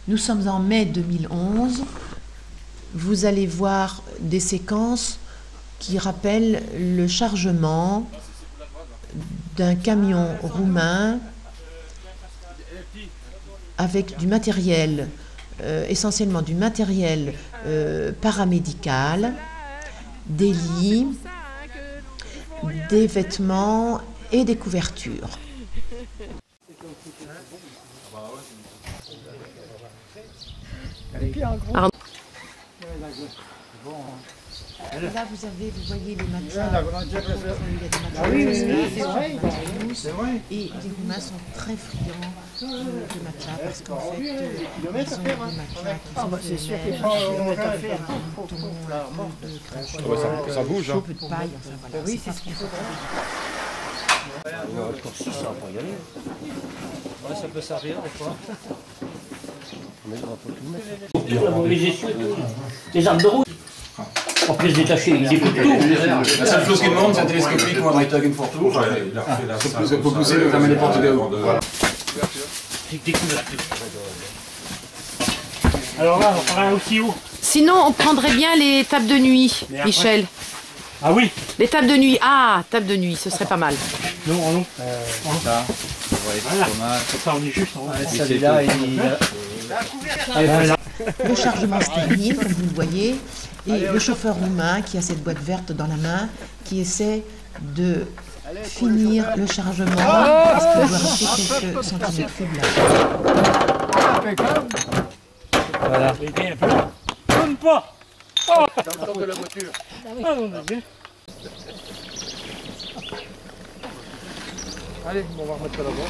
Nous sommes en mai 2011. Vous allez voir des séquences qui rappellent le chargement d'un camion roumain avec du matériel, essentiellement du matériel paramédical, des lits, des vêtements et des couvertures. Là, vous voyez les matelas. C'est vrai. Et les Roumains sont très friands de matelas parce qu'en fait, ils ont des matelas qui sont ça bouge. Un peu de paille, enfin voilà. Oui, c'est ce qu'il faut. Ça peut servir des fois. Les armes de route. En plus détaché, ils écoutent tout. La seule chose qui demande, c'est un télescopique ou un Dreitagen pour tout. Il faut pousser le fermer les portes de haut. Alors là, on fera aussi haut. Sinon, on prendrait bien les tables de nuit, Michel. Ah oui. Les tables de nuit. Ah, tables de nuit, ce serait pas mal. Non, non. Ça, Voilà. Ça, on est juste en haut. celui-là, Le chargement stérile, comme vous le voyez, et le chauffeur roumain qui a cette boîte verte dans la main, qui essaie de finir le chargement, parce qu'il doit rester quelques centimètres cubes là. voilà. Donne pas. Oh. De la voiture. Ah non, mais bien. Allez, on va remettre ça là-bas.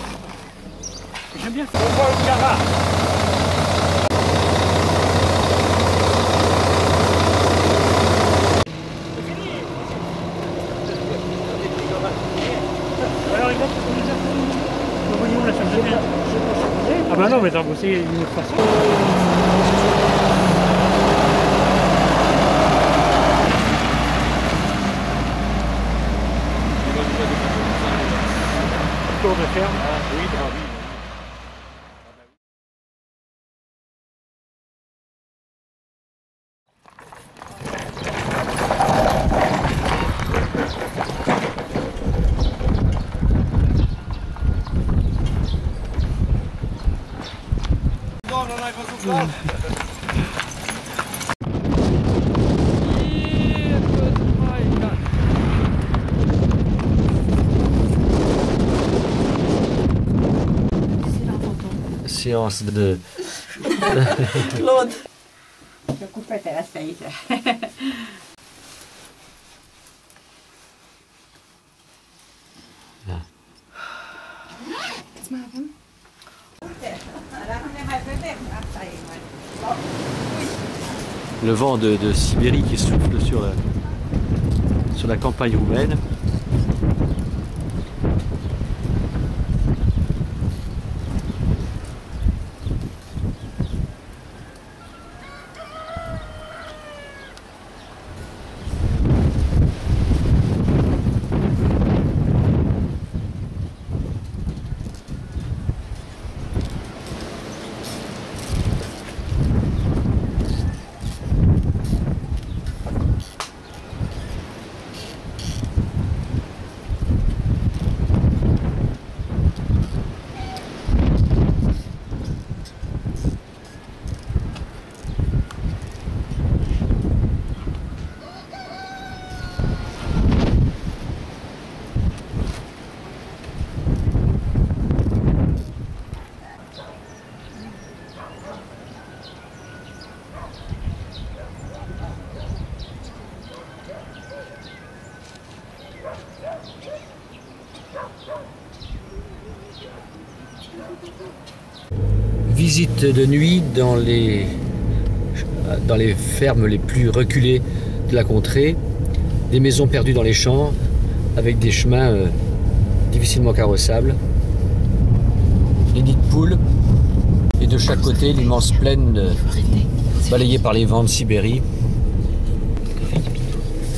J'aime bien ça. On voit le cara. Ah bah non, mais t'as bossé d'une autre façon. Tour de ferme. Oui, Séance de... Claude. Je coupe la space. Le vent de Sibérie qui souffle sur la campagne roumaine. Visite de nuit dans les fermes les plus reculées de la contrée, des maisons perdues dans les champs avec des chemins difficilement carrossables, des nids de poules et de chaque côté l'immense plaine balayée par les vents de Sibérie.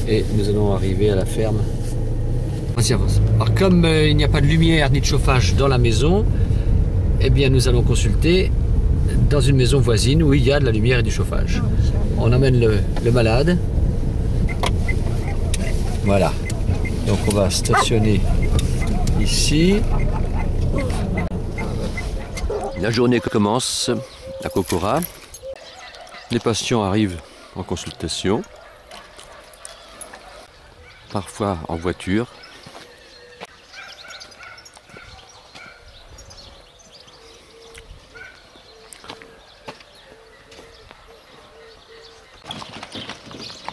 Et nous allons arriver à la ferme. Vas-y, avance. Alors comme il n'y a pas de lumière ni de chauffage dans la maison, eh bien, nous allons consulter dans une maison voisine où il y a de la lumière et du chauffage. On emmène le malade. Voilà. Donc on va stationner ici. La journée commence à Kokora. Les patients arrivent en consultation, parfois en voiture.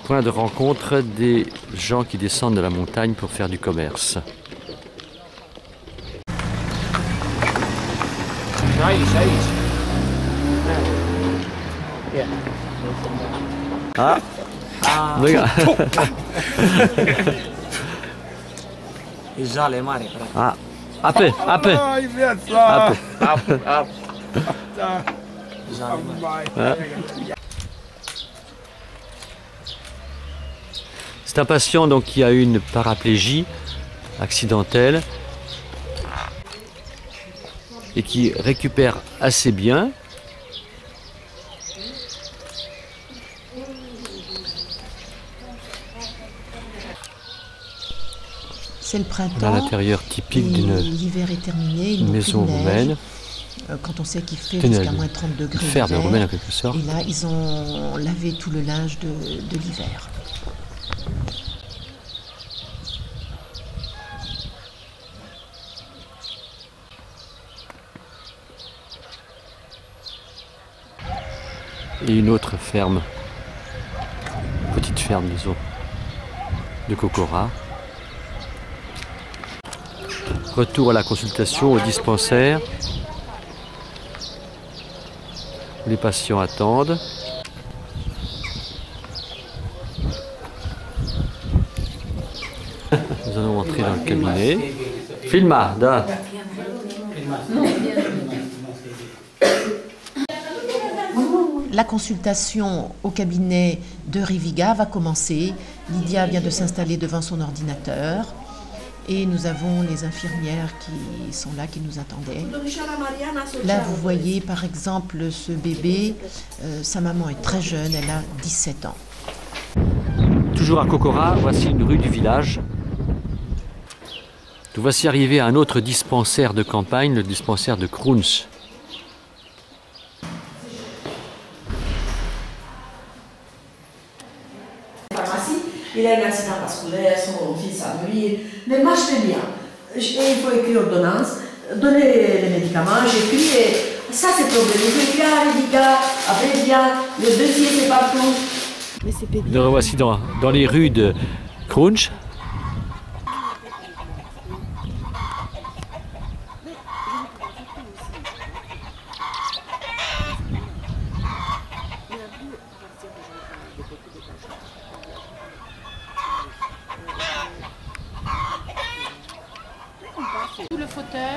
Point de rencontre des gens qui descendent de la montagne pour faire du commerce. Ah, regarde. Ah, apè. C'est un patient donc, qui a eu une paraplégie accidentelle et qui récupère assez bien. C'est le printemps. Dans l'intérieur typique d'une l'hiver est terminé, maison roumaine. Quand on sait qu'il fait jusqu'à moins 30 degrés. Une ferme roumaine en quelque sorte. Et là, ils ont lavé tout le linge de l'hiver. Et une autre ferme, petite ferme disons, de Kokora. Retour à la consultation au dispensaire. Les patients attendent. Nous allons entrer dans le cabinet. Filma, da. La consultation au cabinet de Riviga va commencer. Lydia vient de s'installer devant son ordinateur et nous avons les infirmières qui sont là, qui nous attendaient. Là, vous voyez par exemple ce bébé, sa maman est très jeune, elle a 17 ans. Toujours à Kokora, voici une rue du village. Nous voici arrivés à un autre dispensaire de campagne, le dispensaire de Kruns. Il a eu un accident vasculaire, son fils a mouru, mais marche bien. Il faut écrire ordonnance, donner les médicaments, j'écris et ça c'est le problème. Il faut écrire à Riviga, après il y a le dossier, c'est partout. Mais c'est pénible. Nous revoici dans les rues de Kruns.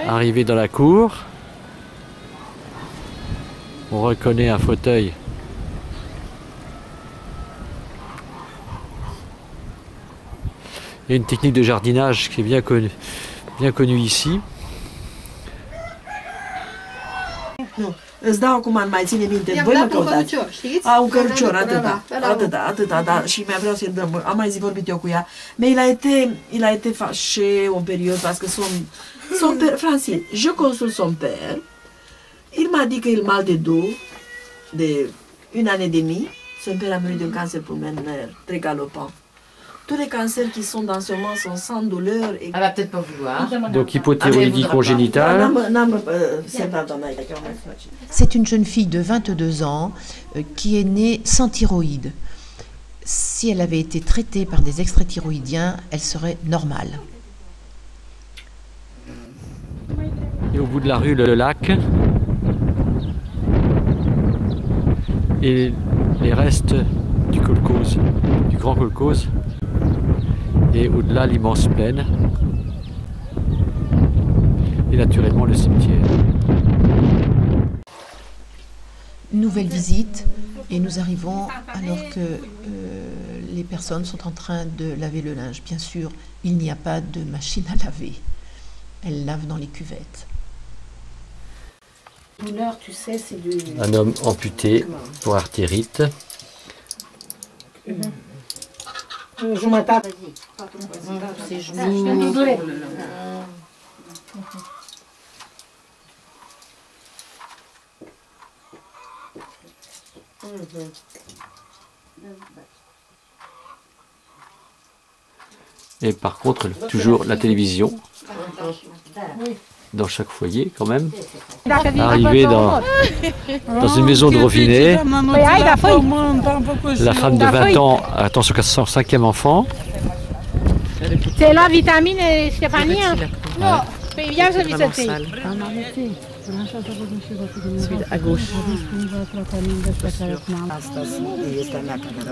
Arrivé dans la cour, on reconnaît un fauteuil. Il y a une technique de jardinage qui est bien connue ici. Îți dau acum, mai ține minte, voi mă căutați. Un cărucior, atâta, da, și mai vreau să-i dăm, am mai vorbit eu cu ea. Mais il a été fâché en période parce que son père, Francine, je consulte son père, il m'a dit qu'il a mal de dos de 1 an et demi, son père a murit d'un cancer pulmonaire très galopant. Tous les cancers qui sont dans ce moment sont sans douleur. Et... Elle va peut-être pas vouloir. Donc hypothyroïdie congénitale. C'est une jeune fille de 22 ans qui est née sans thyroïde. Si elle avait été traitée par des extra-thyroïdiens, elle serait normale. Et au bout de la rue, le lac. Et les restes du kolkhoz, du grand kolkhoz. Et au-delà, l'immense plaine. Et naturellement, le cimetière. Nouvelle visite. Et nous arrivons alors que les personnes sont en train de laver le linge. Bien sûr, il n'y a pas de machine à laver. Elles lavent dans les cuvettes. Douleur, tu sais, c'est du... Un homme amputé pour artérite. Jumătate. C'est genoux. Et par contre, toujours la télévision. Dans chaque foyer quand même. Arrivé dans une maison de Rovinay, la femme de 20 ans attend son 405e enfant. C'est la vitamine Stéphanie. Non, viens je vais sauter. Celui à gauche.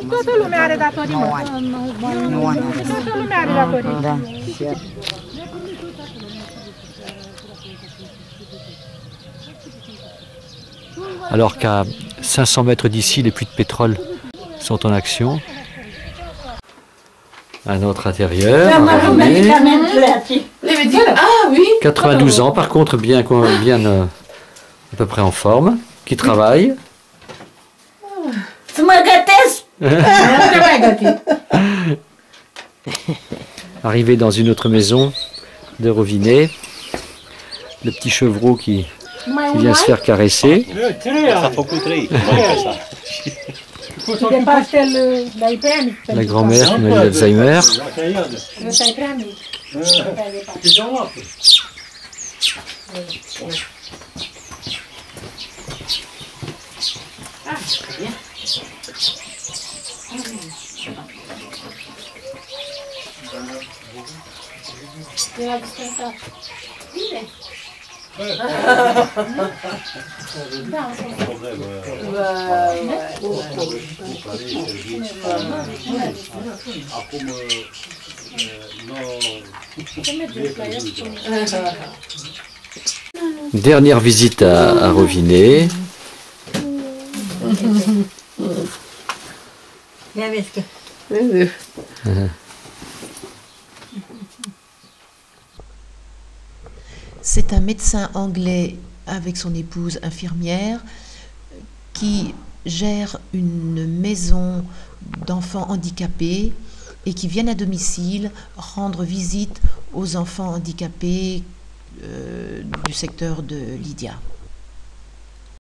Toată lumea are datorii. Toată lumea are datorii. Alors qu'à 500 mètres d'ici, les puits de pétrole sont en action. Un autre intérieur, à Rovinay. 92 ans, par contre, bien à peu près en forme, qui travaille. Arrivé dans une autre maison de Rovinay, le petit chevreau qui vient se faire caresser. La grand-mère qui a eu l'Alzheimer. Dernière visite à Rovinay. C'est un médecin anglais avec son épouse infirmière qui gère une maison d'enfants handicapés et qui viennent à domicile rendre visite aux enfants handicapés du secteur de Lydia.